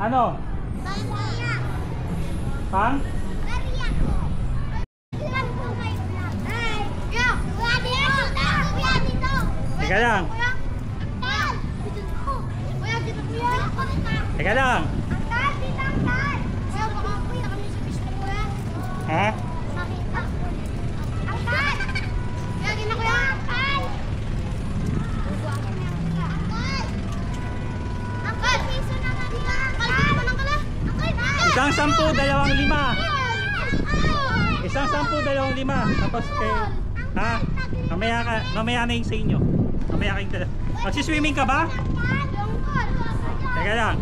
Ano? Pang? Teka lang. Teka lang. Ha? Isang 10, 2, 5. Isang 10, 2, 5. Tapos kayo. Ha? Mamaya na yung sa inyo. Mamaya kayong dala. Magsiswimming ka ba? Teka lang.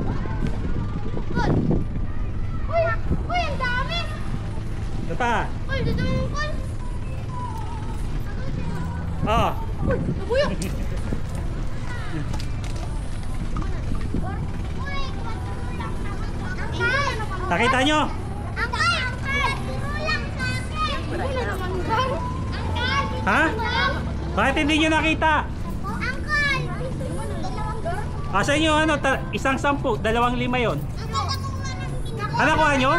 Uy, ang dami! Ito pa. Uy, dito yung call. Oh. Uy, nabuyok! Nakita nyo? Ha? Bakit hindi nyo nakita? Sa inyo ano, isang 10, 2, 5 yon. Ano kuha nyo?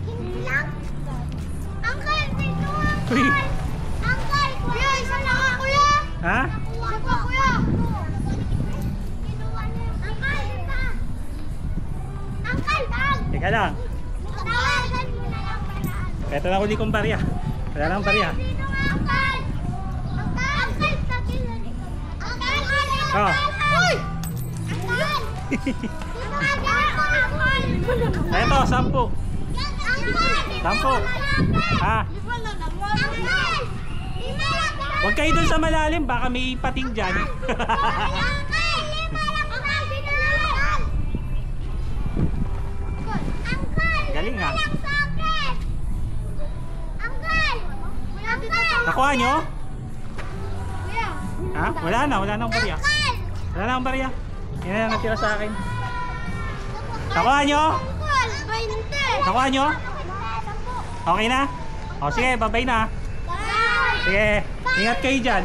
Hindi lang. Uncle, dito uncle. Uy. Uncle, kuya, isa lang ako kuya. Ha? Isa pa kuya. Uncle, isa. Uncle, bag. Teka lang. Tawagan mo na lang para. Ito na huli kong barya. Wala lang barya. Dito nga, uncle. Uncle, tatil na dito. Uncle, Oh. Uy! Uncle! Dito nga, uncle. Ito, 10. Uncle! 10. Ha? Uncle! Huwag kayo dun sa malalim, baka may pating dyan. Galing ha. Nakuha nyo? Ha? Wala na akong barya. Wala na akong barya. Yan na lang natira sa akin. Nakuha nyo? Nakuha nyo? Okay na? O sige, babay na. Sige, ingat kayo dyan.